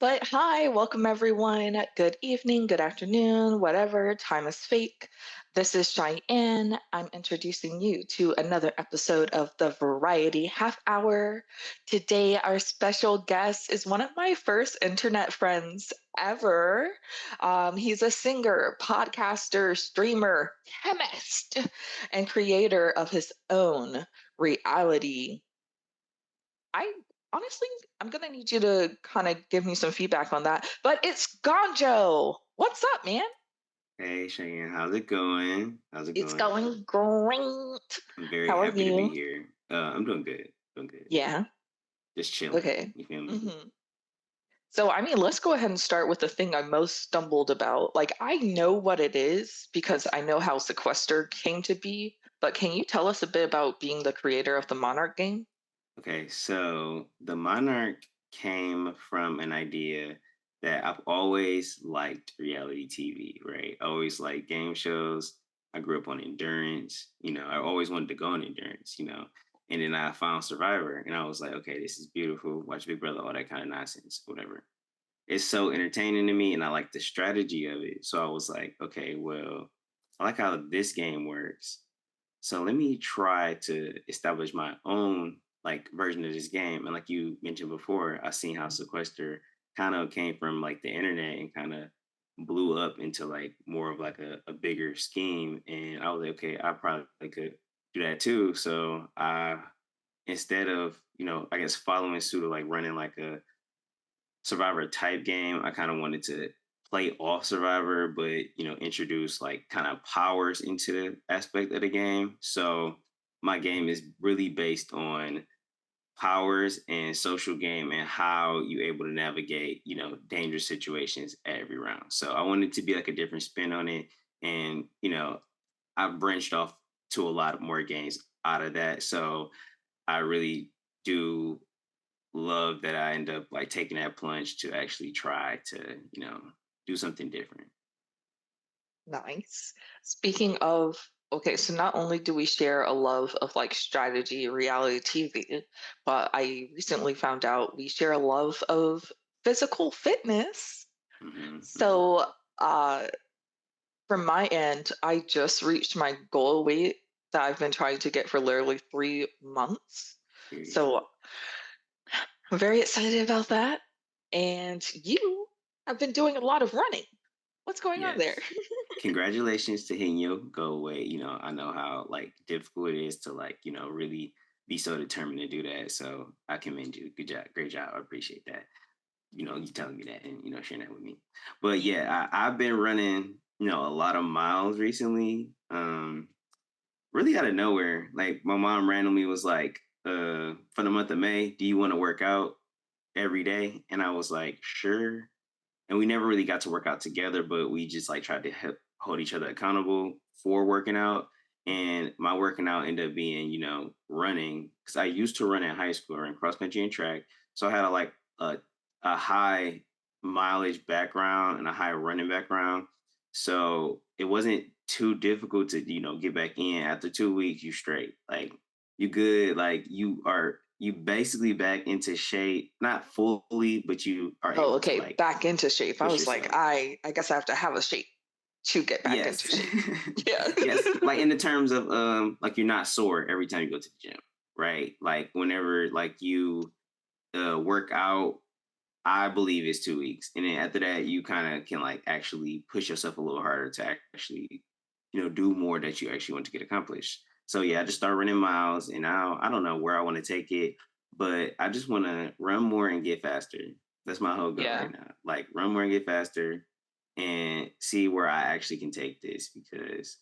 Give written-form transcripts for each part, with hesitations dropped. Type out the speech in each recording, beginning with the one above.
But hi, welcome everyone. Good evening, good afternoon, whatever, time is fake. This is Cheyenne. I'm introducing you to another episode of the Variety Half Hour. Today, our special guest is one of my first internet friends ever. He's a singer, podcaster, streamer, chemist, and creator of his own reality. I honestly, I'm gonna need you to kind of give me some feedback on that. But it's Ganjo. What's up, man? Hey Cheyenne, how's it going? How's it It's going? going great. I'm very How are happy to be you? here. I'm doing good. Doing good. Yeah. Just chilling. Okay. You feel me? hmm So, I mean, let's go ahead and start with the thing I most stumbled about. Like, I know what it is because I know how Sequester came to be, but can you tell us a bit about being the creator of the Monarch game? Okay, so the Monarch came from an idea that I've always liked reality TV, right? I always liked game shows. I grew up on Endurance. I always wanted to go on Endurance. And then I found Survivor and I was like, okay, this is beautiful. Watch Big Brother, all that kind of nonsense, whatever. It's so entertaining to me and I like the strategy of it. So I was like, okay, well, I like how this game works. So let me try to establish my own like version of this game. And like you mentioned before, I seen how Sequester kind of came from like the internet and kind of blew up into like more of like a bigger scheme. And I was like, okay, I probably could do that too. So I instead of, I guess following suit of like running like a Survivor type game. I kind of wanted to play off Survivor, but introduce like kind of powers into the aspect of the game. So my game is really based on powers and social game and how you're able to navigate, dangerous situations every round. So I wanted to be like a different spin on it. And, I branched off to a lot more games out of that. So I really do love that I end up like taking that plunge to actually try to, do something different. Nice. Speaking of, okay, so not only do we share a love of like strategy, reality TV, but I recently found out we share a love of physical fitness. Hmm. So, uh, from my end, I just reached my goal weight that I've been trying to get for literally 3 months. Period. So, I'm very excited about that. And you have been doing a lot of running. What's going on there? Yes. Congratulations to hitting your goal weight. I know how like difficult it is to like, really be so determined to do that. So I commend you. Good job. Great job. I appreciate that. You telling me that and sharing that with me. But yeah, I've been running, a lot of miles recently. Really out of nowhere. Like my mom randomly was like, for the month of May, do you want to work out every day? And I was like, sure. And we never really got to work out together, but we just like tried to help hold each other accountable for working out. And my working out ended up being, running because I used to run in high school, run cross country and track. So I had a high mileage background and a high running background. So it wasn't too difficult to, get back in. After 2 weeks, you straight. Like you good. Like you basically back into shape, not fully, but you are Oh, able to okay, like back into shape. I push was like, yourself. I guess I have to have a shape to get back into Yes. shape. Yeah. Yes. Like in the terms of like you're not sore every time you go to the gym, right? Like whenever like you work out, I believe it's 2 weeks. And then after that you kind of can like actually push yourself a little harder to actually, do more that you actually want to get accomplished. So yeah, I just started running miles and now I don't know where I want to take it, but I just want to run more and get faster. That's my whole goal Yeah. right now. Like run more and get faster and see where I actually can take this because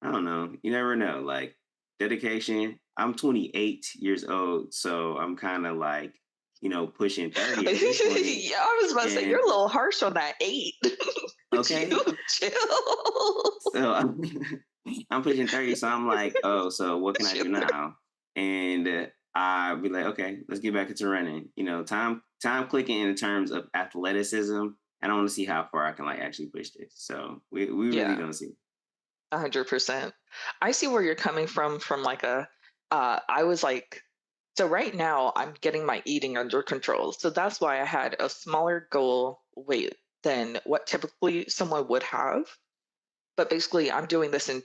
I don't know. You never know. Like dedication. I'm 28 years old, so I'm kind of like, pushing 30 at this point. Yeah, I was about to say you're And a little harsh on that eight. Would you okay, chill? so I'm pushing 30, so I'm like, oh, so what can I Chill. do now? And I'll be like, okay, let's get back into running. Time clicking in terms of athleticism. And I want to see how far I can like actually push this. So we really Yeah, gonna see. 100%. I see where you're coming from like I was like So right now I'm getting my eating under control. So that's why I had a smaller goal weight than what typically someone would have. But basically I'm doing this in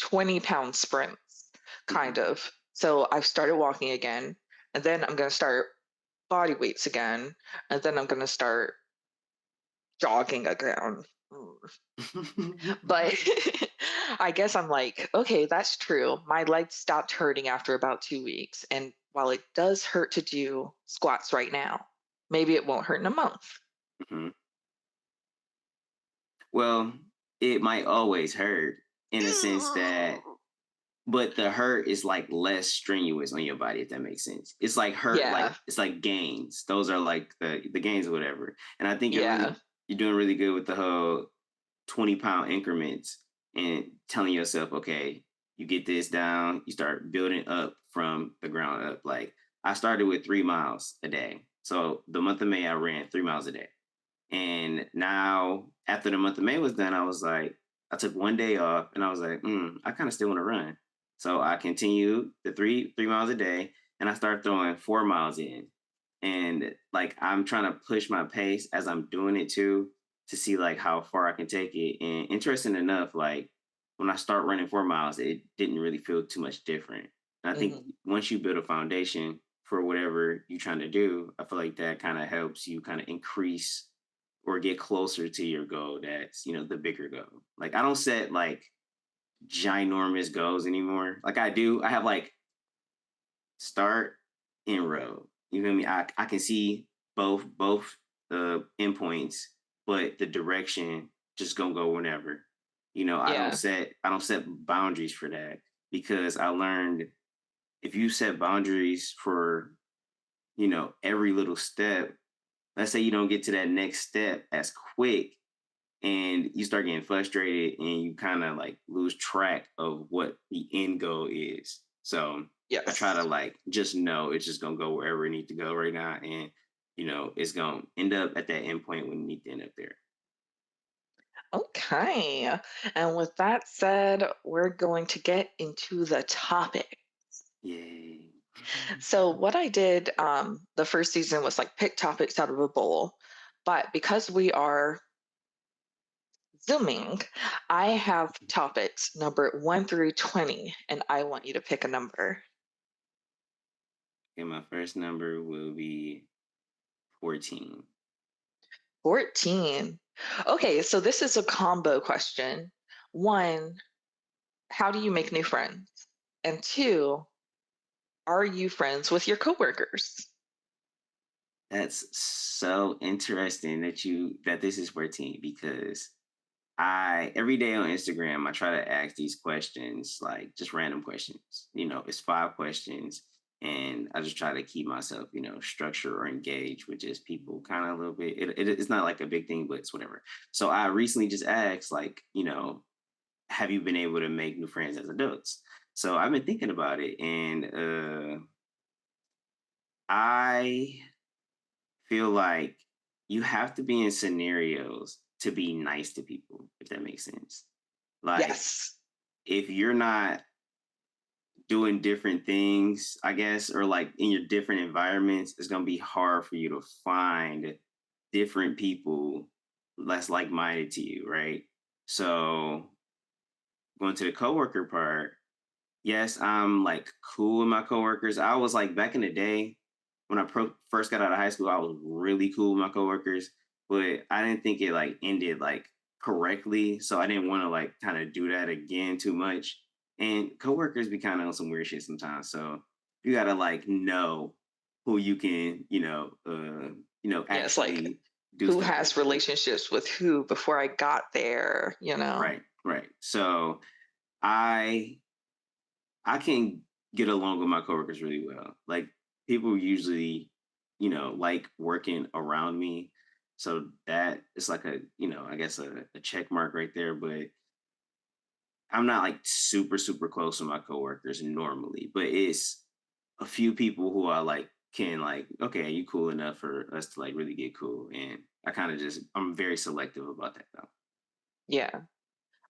20-pound sprints, kind Mhm. of. So I've started walking again, and then I'm going to start body weights again, and then I'm going to start jogging again. Mm. But I guess I'm like, okay, that's true. My legs stopped hurting after about 2 weeks. And while it does hurt to do squats right now, maybe it won't hurt in a month. Mhm. Well, it might always hurt in a sense that, but the hurt is like less strenuous on your body, if that makes sense. It's like hurt, like Yeah. it's like gains. Those are like the gains or whatever. And I think Yeah. you're doing really good with the whole 20-pound increments and telling yourself, okay, you get this down, you start building up from the ground up. Like I started with 3 miles a day. So the month of May, I ran 3 miles a day. And now, after the month of May was done, I was like, I took one day off and I was like, I kind of still want to run. So I continued the three miles a day and I started throwing 4 miles in. And like I'm trying to push my pace as I'm doing it too to see like how far I can take it. And interesting enough, like when I start running 4 miles, it didn't really feel too much different. And I think Mhm. once you build a foundation for whatever you're trying to do, I feel like that kind of helps you kind of increase or get closer to your goal that's the bigger goal. Like I don't set like ginormous goals anymore. Like I have like start and road. You feel me? I can see both the endpoints, but the direction just gonna go whenever. Yeah. I don't set boundaries for that because I learned if you set boundaries for every little step, let's say you don't get to that next step as quick and you start getting frustrated and you kind of like lose track of what the end goal is. So I try to Yes. like just know it's just gonna go wherever it needs to go right now, and it's gonna end up at that end point when you need to end up there. Okay. And with that said, we're going to get into the topic. Yay! So what I did the first season was like pick topics out of a bowl. But because we are Zooming, I have topics number 1 through 20, and I want you to pick a number. Okay, my first number will be 14. 14. Okay, so this is a combo question. One, how do you make new friends? And two, are you friends with your coworkers? That's so interesting that this is 14 because I every day on Instagram I try to ask these questions, like just random questions. It's 5 questions, and I just try to keep myself, structured or engaged with just people, kind of a little bit. It's not like a big thing, but it's whatever. So I recently just asked, like, have you been able to make new friends as adults? So I've been thinking about it, and I feel like you have to be in scenarios to be nice to people, if that makes sense. Like Yes. if you're not doing different things, I guess, or like in your different environments, it's gonna be hard for you to find different people less like-minded to you, right? So going to the coworker part, yes, I'm like cool with my coworkers. I was like back in the day when I first got out of high school, I was really cool with my coworkers, but I didn't think it like ended like correctly. So I didn't want to like kind of do that again too much. And coworkers be kind of on some weird shit sometimes. So you gotta like know who you can, Yes, like actually do who stuff with. has relationships with who before I got there, you know? Right, right. So I I can get along with my coworkers really well. Like people usually, like working around me. So that is like I guess a check mark right there. But I'm not like super, super close to my coworkers normally. But it's a few people who I like can like, okay, you cool enough for us to like really get cool. And I'm very selective about that though. Yeah.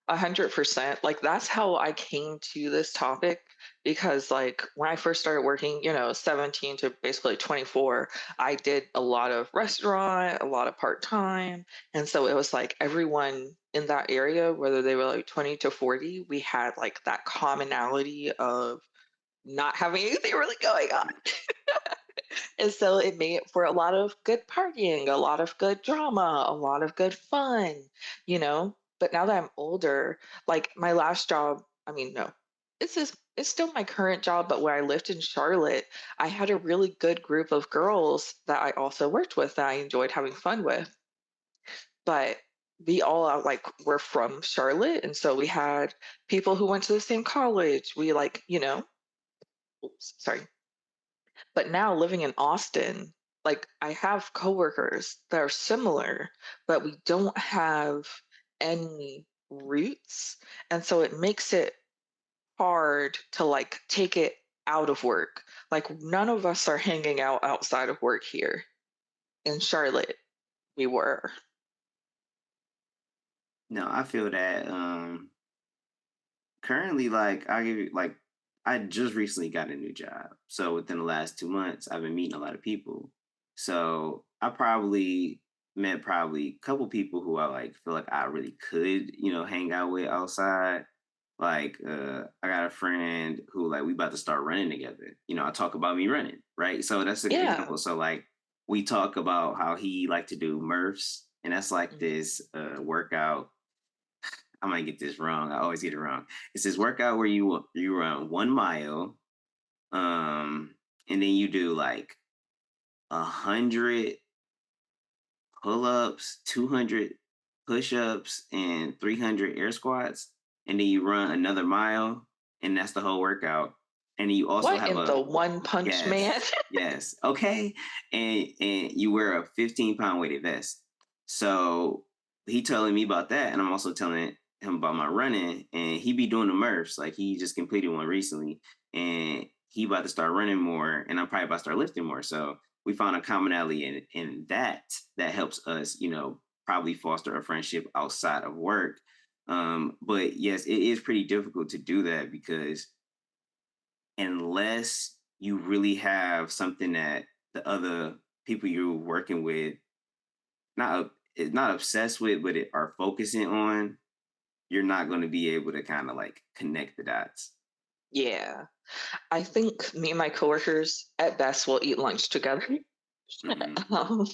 100%. Like, that's how I came to this topic because, like, when I first started working, 17 to basically 24, I did a lot of restaurant, a lot of part-time. And so it was like everyone in that area, whether they were like 20 to 40, we had like that commonality of not having anything really going on. And so it made for a lot of good partying, a lot of good drama, a lot of good fun, you know? But now that I'm older, like my last job, I mean, no, it's still my current job, but where I lived in Charlotte, I had a really good group of girls that I also worked with that I enjoyed having fun with. But we all like were from Charlotte, and so we had people who went to the same college. We like, oops, sorry. But now living in Austin, like I have coworkers that are similar, but we don't have any roots. And so it makes it hard to like take it out of work. Like none of us are hanging out outside of work here. In Charlotte, we were. No, I feel that currently, like I give you like I just recently got a new job. So within the last 2 months, I've been meeting a lot of people. So I probably met probably a couple people who I like feel like I really could, hang out with outside. Like I got a friend who like we about to start running together. I talk about me running, right? So that's an Yeah. example. So like we talk about how he like to do Murphs, and that's like Mhm. this workout. I might get this wrong. I always get it wrong. It's this workout where you run 1 mile, and then you do like 100 pull-ups, 200 push-ups, and 300 air squats, and then you run another mile, and that's the whole workout. And then you also What have in a the One Punch Man? yes, yes, okay, and you wear a 15-pound weighted vest. So he telling me about that, and I'm also telling him about my running, and he be doing the Murphs. Like he just completed one recently, and he about to start running more, and I'm probably about to start lifting more. So we found a commonality in that helps us, probably foster a friendship outside of work. But yes, it is pretty difficult to do that because unless you really have something that the other people you're working with not obsessed with, but are focusing on, you're not going to be able to kind of like connect the dots. Yeah. I think me and my coworkers at best will eat lunch together. Hmm. um,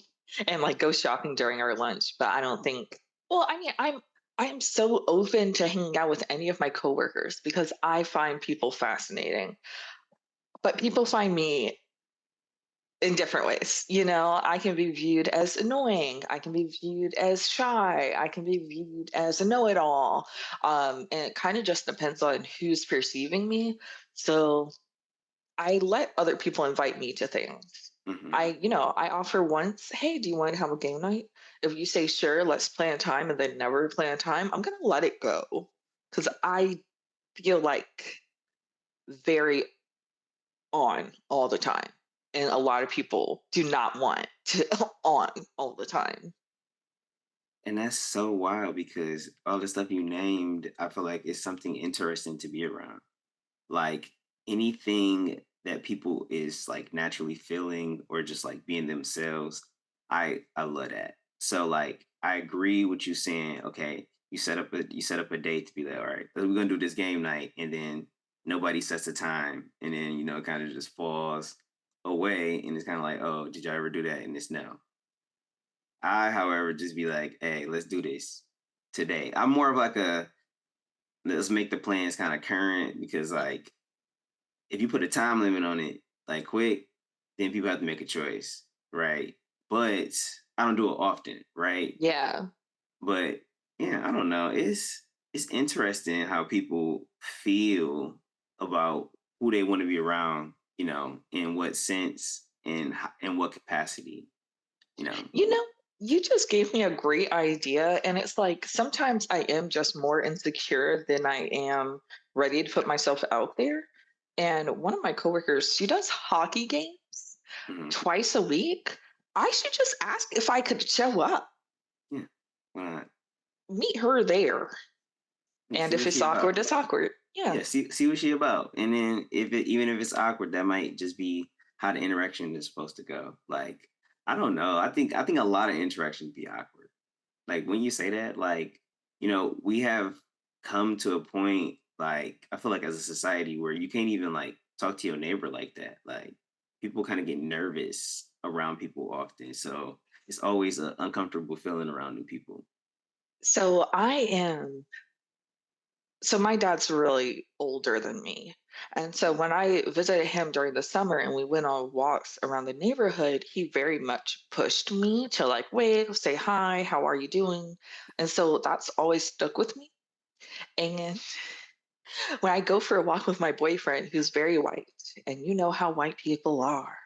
and like go shopping during our lunch. But I don't think. Well, I mean, I'm so open to hanging out with any of my coworkers because I find people fascinating. But people find me in different ways. I can be viewed as annoying. I can be viewed as shy. I can be viewed as a know-it-all. And it kind of just depends on who's perceiving me. So I let other people invite me to things. Hmm. I offer once, hey, do you want to have a game night? If you say sure, let's plan a time and then never plan a time, I'm gonna let it go. Because I feel like very on all the time. And a lot of people do not want to on all the time. And that's so wild because all the stuff you named, I feel like is something interesting to be around. Like anything that people is like naturally feeling or just like being themselves, I love that. So like I agree with you saying, okay, you set up a date to be like, all right, we're gonna do this game night, and then nobody sets a time, and then it kind of just falls away, and it's kind of like, oh, did y'all ever do that? And it's no. I, however, just be like, hey, let's do this today. I'm more of like a let's make the plans kind of current because like if you put a time limit on it, like quick, then people have to make a choice, right? But I don't do it often, right? Yeah. But yeah, I don't know. It's interesting how people feel about who they want to be around, in what sense and in what capacity, you know. You know, you just gave me a great idea. And it's like sometimes I am just more insecure than I am ready to put myself out there. And one of my coworkers, she does hockey games Mhm. twice a week. I should just ask if I could show up, Yeah. Why not? meet her there. Yeah, And see if what it's she about. awkward, it's awkward. Yeah. Yeah, see what she about. And then even if it's awkward, that might just be how the interaction is supposed to go. Like, I don't know. I think a lot of interactions be awkward. Like when you say that, like, we have come to a point, like, I feel like as a society where you can't even like talk to your neighbor like that. Like people kind of get nervous around people often. So it's always an uncomfortable feeling around new people. So I am so my dad's really older than me. And so when I visited him during the summer and we went on walks around the neighborhood, he very much pushed me to like wave, say hi, how are you doing? And so that's always stuck with me. And when I go for a walk with my boyfriend, who's very white, and you know how white people are,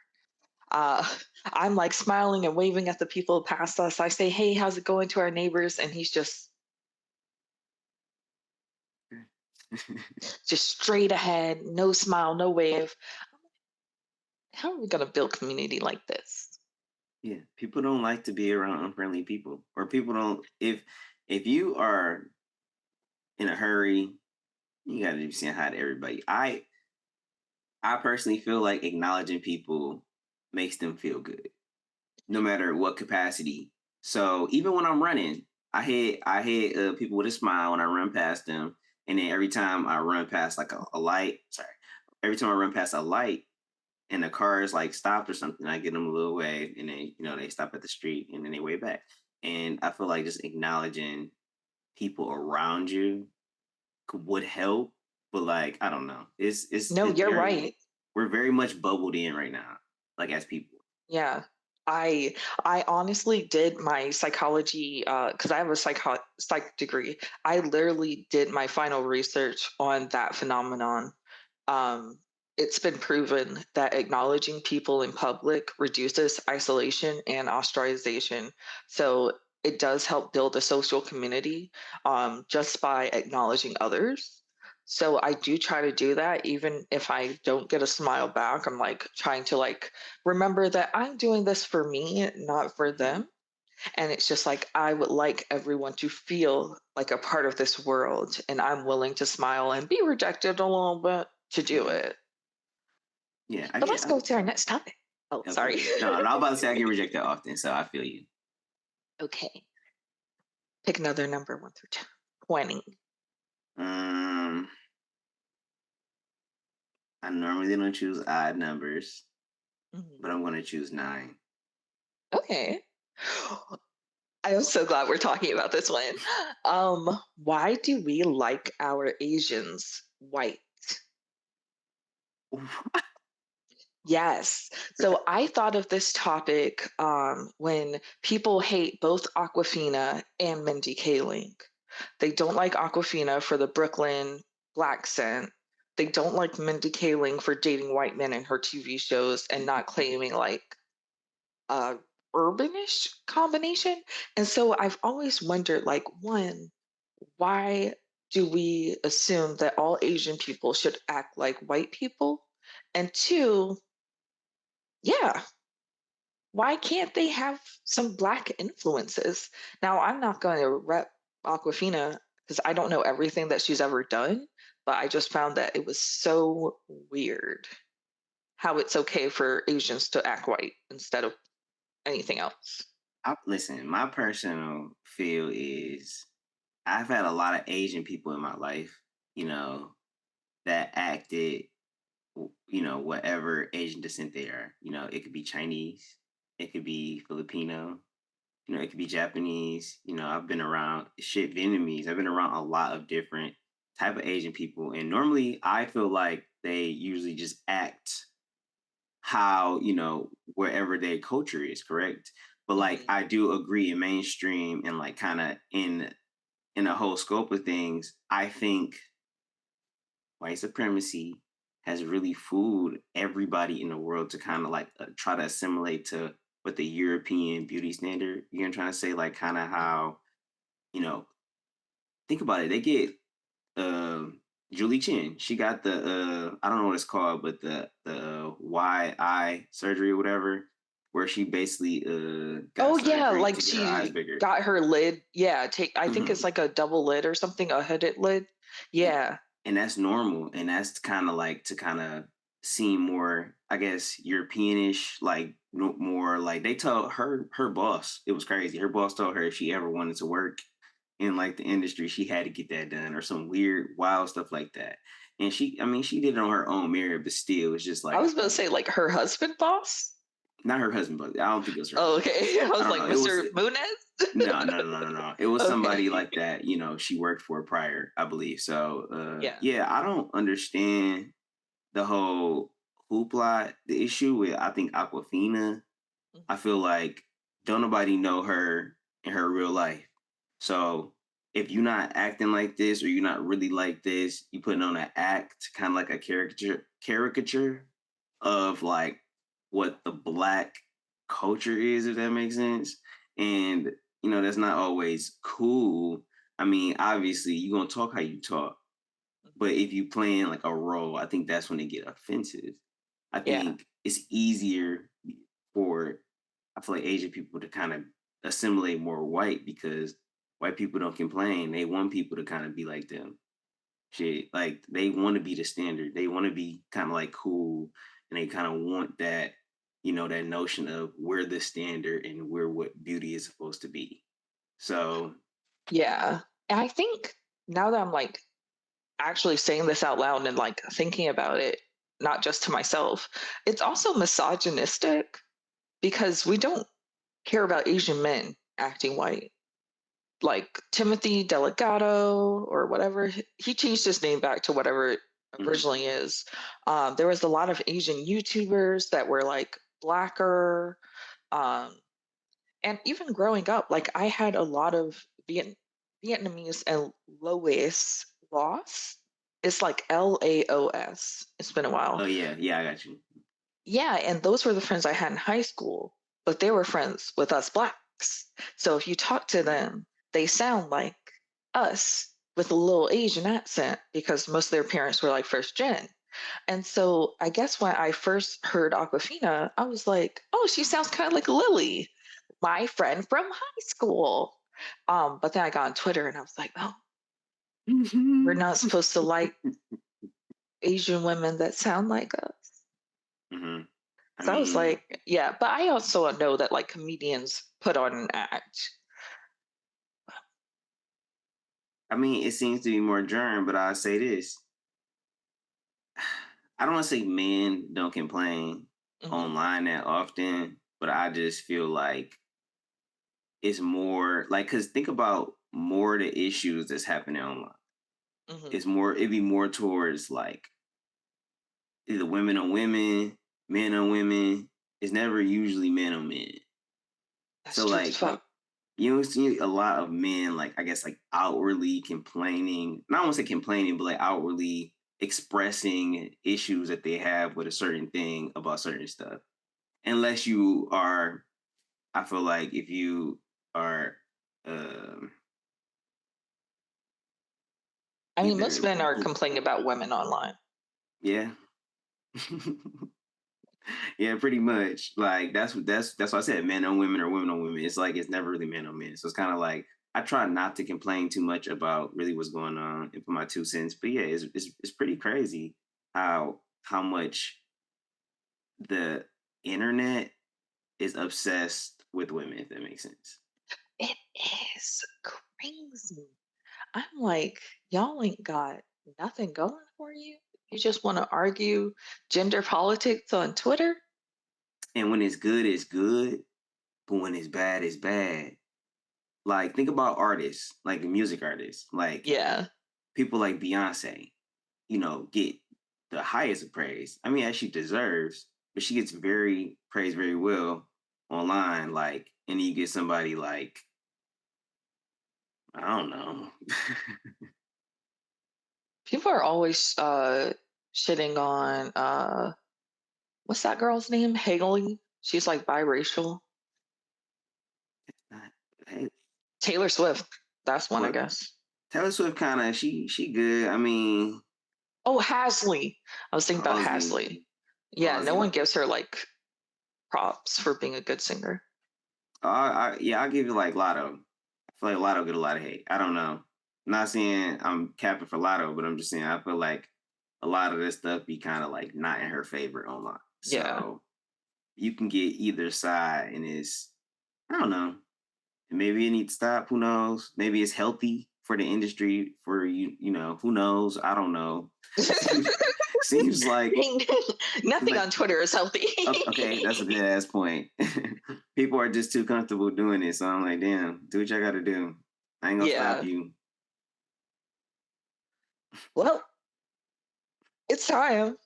uh, I'm like smiling and waving at the people past us. I say, hey, how's it going to our neighbors? And he's just straight ahead, no smile, no wave. How are we going to build community like this? Yeah, people don't like to be around unfriendly people, or people don't. If you are in a hurry, you got to be saying hi to everybody. I personally feel like acknowledging people makes them feel good, no matter what capacity. So even when I'm running, I hit people with a smile when I run past them, and then every time I run past like a light, sorry, every time I run past a light and the car is like stopped or something, I give them a little wave, and then they stop at the street and then they wave back. And I feel like just acknowledging people around you would help, but like I don't know, No, it's you're very right. we're very much bubbled in right now, like as people. Yeah. I I honestly did my psychology because I have a psych degree. I literally did my final research on that phenomenon. Um, it's been proven that acknowledging people in public reduces isolation and ostracization. So it does help build a social community just by acknowledging others. So I do try to do that, even if I don't get a smile back. I'm like trying to like remember that I'm doing this for me, not for Mhm. them. And it's just like I would like everyone to feel like a part of this world, and I'm willing to smile and be rejected a little bit to do Yeah, it. yeah, I But get. let's go to our next topic. Oh, sorry. Okay, no, I'm about to say I get rejected often, so I feel you. Okay. Pick another number 1 through 20. Um, I normally don't choose odd numbers, but Mhm. I'm gonna choose 9. Okay. I am so glad we're talking about this one. Why do we like our Asians white? Yes. So I thought of this topic when people hate both Aquafina and Mindy Kaling. They don't like Aquafina for the Brooklyn black scent. They don't like Mindy Kaling for dating white men in her TV shows and not claiming like a urbanish combination. And so I've always wondered, like, one, why do we assume that all Asian people should act like white people? And two, yeah, why can't they have some black influences? Now, I'm not going to rep Aquafina because I don't know everything that she's ever done, but I just found that it was so weird how it's okay for Asians to act white instead of anything else. Listen, my personal feel is I've had a lot of Asian people in my life, you know, that acted, whatever Asian descent they are. It could be Chinese, it could be Filipino, it could be Japanese. I've been around shit Vietnamese. I've been around a lot of different type of Asian people, and normally I feel like they usually just act how wherever their culture is correct. But like Mhm. I do agree in mainstream and like kind of in a whole scope of things, I think white supremacy has really fooled everybody in the world to kind of like try to assimilate to what the European beauty standard. I'm trying to say, like kind of Mhm. how you know think about it. They get Julie Chen. She got the I don't know what it's called, but the Y eye surgery or whatever, where she basically got Oh yeah, surgery like to get her eyes she bigger. got her lid. Yeah, take I think it's Mhm. like a double lid or something, a hooded lid. And Yeah. and that's normal, and that's kind of like to kind of seem more, I guess, Europeanish, like more like they told her boss. It was crazy. Her boss told her if she ever wanted to work in like the industry, she had to get that done or some weird, wild stuff like that. And she, I mean, she did it on her own merit, but still, it's just I like was gonna say like her husband boss. not her husband, but I don't think it was her Oh, husband. okay. I I was don't like, know. It was Mr. Munez? no. It was somebody Okay. like that, she worked for prior, I believe. So Yeah. yeah, I don't understand the whole hoopla, the issue with I think Aquafina. Mhm. I feel like don't nobody know her in her real life. So if you're not acting like this or you're not really like this, you putting on an act, kind of like a caricature of like what the black culture is, if that makes sense. And that's not always cool. I mean, obviously you're gonna talk how you talk, but if you playing like a role, I think that's when they get offensive. I Yeah. think it's easier for I feel like Asian people to kind of assimilate more white because white people don't complain. They want people to kind of be like them. Shit, like they want to be the standard. They want to be kind of like cool, and they kind of want that, that notion of we're the standard and we're what beauty is supposed to be. So, Yeah. And I think now that I'm like actually saying this out loud and like thinking about it, not just to myself, it's also misogynistic because we don't care about Asian men acting white. Like Timothy Delgado or whatever, he changed his name back to whatever it mhm. originally is. There was a lot of Asian YouTubers that were like blacker. Um, and even growing up, like I had a lot of Vietnamese and Lois Loss. It's like Laos. It's been a Oh while. yeah, I got you. Yeah, and those were the friends I had in high school, but they were friends with us blacks. So if you talk to them, they sound like us with a little Asian accent because most of their parents were like first gen. And so I guess when I first heard Aquafina, I was like, oh, she sounds kind of like Lily, my friend from high school. But then I got on Twitter and I was like, oh, we're not supposed to like Asian women that sound like us. hmm I So I was mean, like, yeah, but I also know that like comedians put on an act. it seems to be more germ, but I'll say this. I don't want to say men don't complain Hmm. online that often, but I just feel like it's more like because think about more of the issues that's happening online. Hmm. It'd be more towards like either women on women, men on women. It's never usually men on men. That's So true as like fuck. you don't see a lot of men like I guess like outwardly complaining. Not want to say complaining, but like outwardly expressing issues that they have with a certain thing about certain stuff. Unless you are, I feel like if you are um I mean, most either men are complaining about women online. yeah. Yeah, pretty much. Like that's why I said men on women or women on women. It's like it's never really men on men. So it's kind of like I try not to complain too much about really what's going on and put my 2 cents. But yeah, it's pretty crazy how much the internet is obsessed with women, if that makes sense. It is crazy. I'm like, y'all ain't got nothing going for you. You just want to argue gender politics on Twitter? And when it's good, but when it's bad, it's bad. Like think about artists, like music artists, like Yeah. people like Beyonce, get the highest of praise. I mean, as she deserves, but she gets very praised very well online. Like, and then you get somebody like, I don't know. People are always shitting on what's that girl's name? Haley. She's like biracial. Not- hey, Taylor Swift. That's one, I what guess. Taylor Swift kind of she good. I mean, Oh, Hasley. I was thinking about Halsey, Hasley. Yeah, no Halsey, one gives her like props for being a good singer. Yeah, I'll give you like Lotto. I feel like Lotto get a lot of hate. I don't know. I'm not saying I'm capping for Lotto, but I'm just saying I feel like a lot of this stuff be kind of like not in her favor online. Yeah. So you can get either side, and it's I don't know. Maybe it needs to stop. Who knows? Maybe it's healthy for the industry. For you, you know, who knows? I don't know. seems seems Nothing like on Twitter is healthy. okay, that's a good ass point. People are just too comfortable doing it. So I'm like, damn, do what y'all got to do. I ain't gonna stop Yeah. you. Well, it's time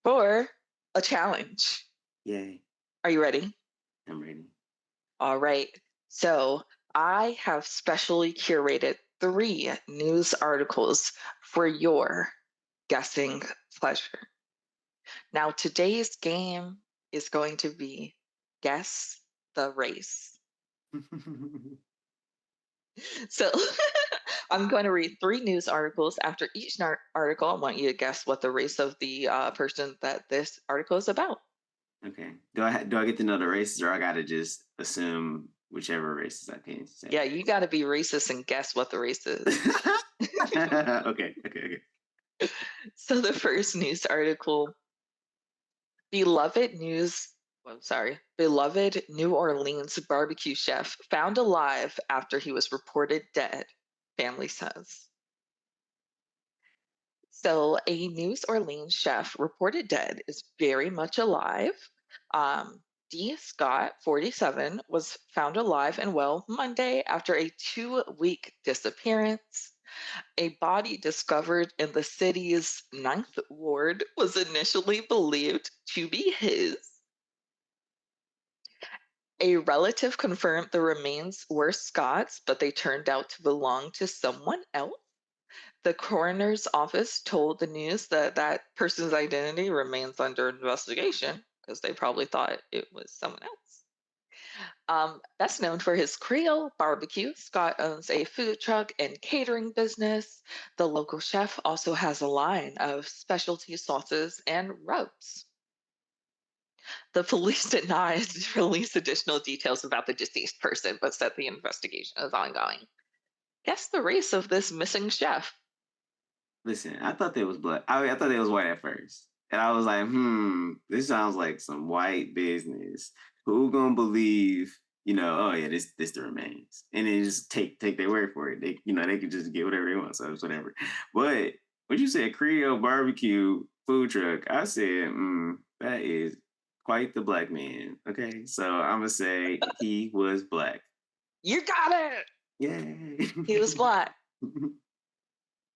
for a challenge. Yay, Are you ready? I'm ready. All right. So I have specially curated 3 news articles for your guessing pleasure. Now, today's game is going to be Guess the Race. So I'm going to read 3 news articles. After each article, I want you to guess what the race of the person that this article is about. Okay. Do I get to know the races, or I gotta just assume whichever races I can Yeah, say? you got to be racist and guess what the race is. Okay. So the first news article, beloved news, beloved New Orleans barbecue chef found alive after he was reported dead, family says. So a New Orleans chef reported dead is very much alive. D. Scott, 47, was found alive and well Monday after a 2-week disappearance. A body discovered in the city's Ninth Ward was initially believed to be his. A relative confirmed the remains were Scott's, but they turned out to belong to someone else. The coroner's office told the news that that person's identity remains under investigation because they probably thought it was someone else. Best known for his Creole barbecue, Scott owns a food truck and catering business. The local chef also has a line of specialty sauces and rubs. The police did not release additional details about the deceased person, but said the investigation is ongoing. Guess the race of this missing chef. Listen, I thought they was black. I thought they was white at first, and I was like, this sounds like some white business. Who gonna believe? You know, oh yeah, this the remains, and then just take their word for it. They could just get whatever they want, so it's whatever. But what you said, Creole barbecue food truck, I said, that is quite the black man. Okay, so I'm gonna say he was black. You got it! Yay! He was black.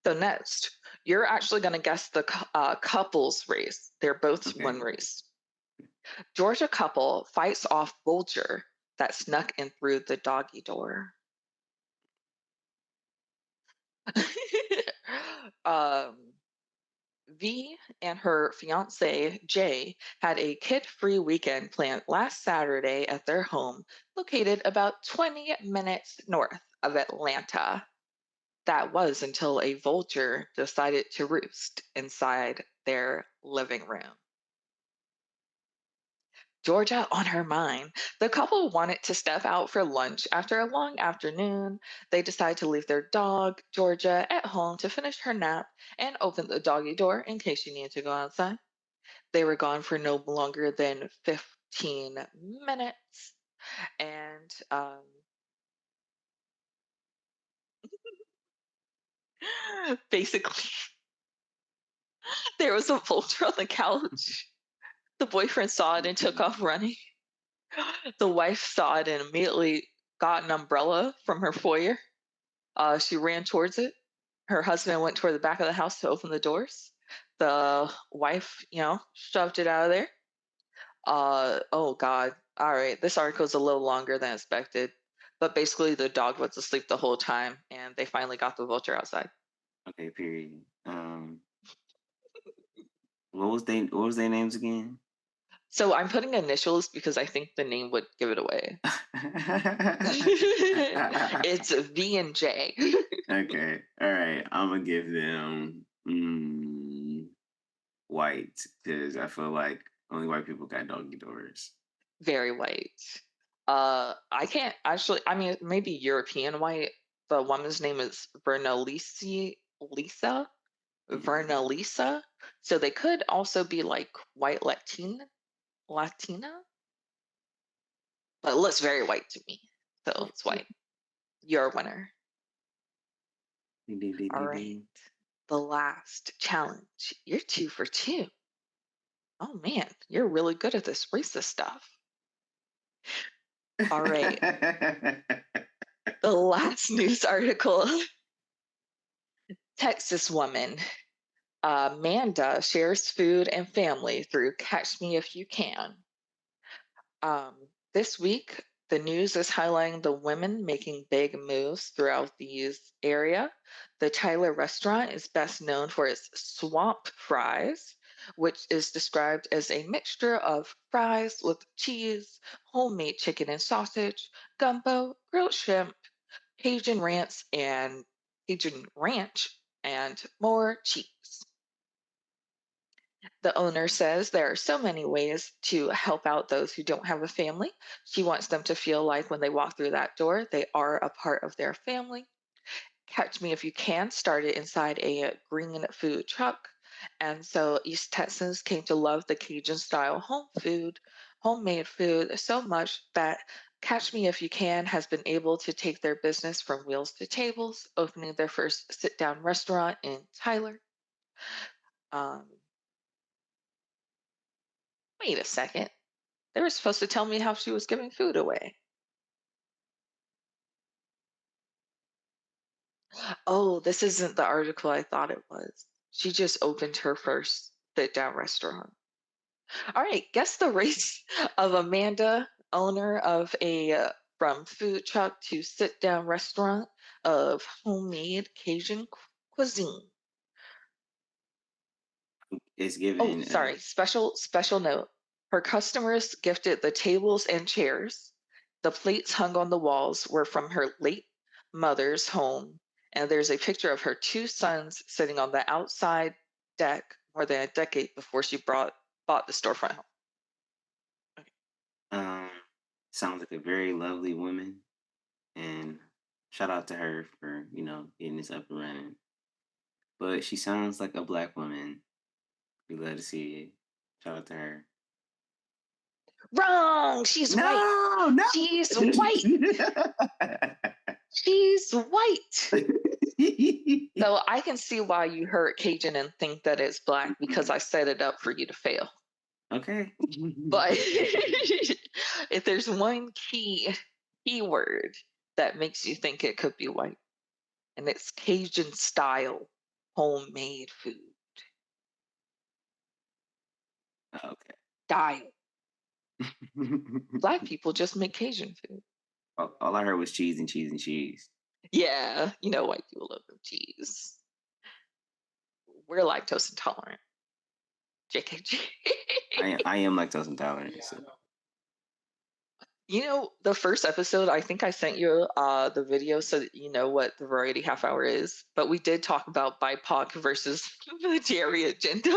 So next, you're actually going to guess the couple's race. They're both Okay. one race. Georgia couple fights off vulture that snuck in through the doggy door. um, V and her fiance Jay had a kid-free weekend planned last Saturday at their home, located about 20 minutes north of Atlanta. That was until a vulture decided to roost inside their living room. Georgia on her mind. The couple wanted to step out for lunch after a long afternoon. They decided to leave their dog, Georgia, at home to finish her nap and open the doggy door in case she needed to go outside. They were gone for no longer than 15 minutes. And basically, there was a vulture on the couch. The boyfriend saw it and took off running. The wife saw it and immediately got an umbrella from her foyer. She ran towards it. Her husband went toward the back of the house to open the doors. The wife, shoved it out of there. Oh God. All right. This article is a little longer than expected. But basically the dog was asleep the whole time and they finally got the vulture outside. Okay, period. What was their names again? So I'm putting initials because I think the name would give it away. It's V and J. Okay, all right. I'm gonna give them white because I feel like only white people got doggy doors. Very white. I can't actually. I mean, maybe European white. The woman's name is Mhm. Verna Lisa. So they could also be like white Latina, but it looks very white to me. So it's Okay. white. You're a winner. Ding, ding, ding, All ding, right. ding. The last challenge. You're 2 for 2. Oh man, you're really good at this racist stuff. All right. The last news article. Texas woman Amanda shares food and family through Catch Me If You Can. This week, the news is highlighting the women making big moves throughout these area. The Tyler restaurant is best known for its swamp fries, which is described as a mixture of fries with cheese, homemade chicken and sausage, gumbo, grilled shrimp, Cajun ranch, and Cajun ranch, and more cheese. The owner says there are so many ways to help out those who don't have a family. She wants them to feel like when they walk through that door, they are a part of their family. Catch Me If You Can started inside a green food truck. And so East Texans came to love the Cajun style homemade food so much that Catch Me If You Can has been able to take their business from wheels to tables, opening their first sit down restaurant in Tyler. Um, Wait a second. They were supposed to tell me how she was giving food away. Oh, this isn't the article I thought it was. She just opened her first sit down restaurant. All right, guess the race of Amanda, owner of a from food truck to sit down restaurant of homemade Cajun cuisine. It's Oh, given sorry. Special note. Her customers gifted the tables and chairs. The plates hung on the walls were from her late mother's home, and there's a picture of her 2 sons sitting on the outside deck more than a decade before she bought the storefront home. Okay. um sounds like a very lovely woman, and shout out to her for, getting this up and running. But she sounds like a black woman. We love to see it. Shout out to her. Wrong! She's white. No, no. She's white. She's white. So I can see why you heard Cajun and think that it's black because I set it up for you to fail. Okay. But if there's one keyword that makes you think it could be white, and it's Cajun style homemade food. Okay. Style. Black people just make Cajun food. All I heard was cheese and cheese and cheese. Yeah, white people love them cheese. We're lactose intolerant. JKG. I am lactose intolerant. So. The first episode, I think I sent you the video so that you know what the variety half hour is. But we did talk about BIPOC versus the dairy agenda.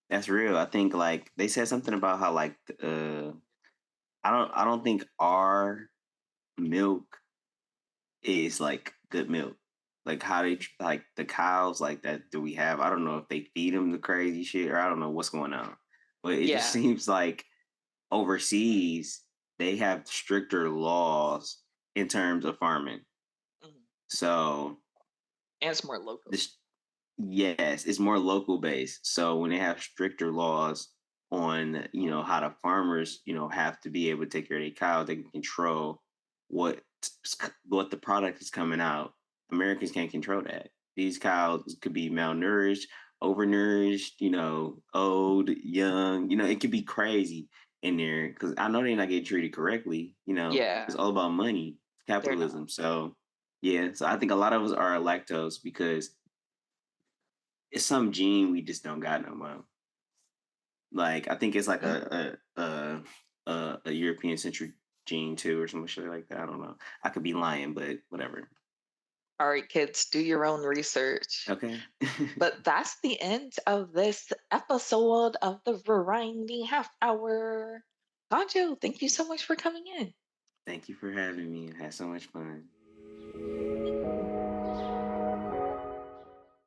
That's real. I think like they said something about how like I don't think our milk is like good milk. Like how like the cows like that do we have? I don't know if they feed them the crazy shit or I don't know what's going on. But it just Yeah. seems like overseas they have stricter laws in terms of farming. Mhm. So And it's more local. this yes, it's more local based. So when they have stricter laws on, how the farmers, have to be able to take care of their cows, they can control what what the product is coming out. Americans can't control that. These cows could be malnourished, overnourished, old, young, it could be crazy in there because I know they're not getting treated correctly. It's Yeah, all about money, they're not. capitalism. So yeah, so I think a lot of us are lactose because it's some gene we just don't got no more. Like I think it's like Yeah. a European centric gene too, or some shit like that. I don't know. I could be lying, but whatever. All right, kids, do your own research. Okay. But that's the end of this episode of the Variety Half Hour. Ganjo, thank you so much for coming in. Thank you for having me. I had so much fun.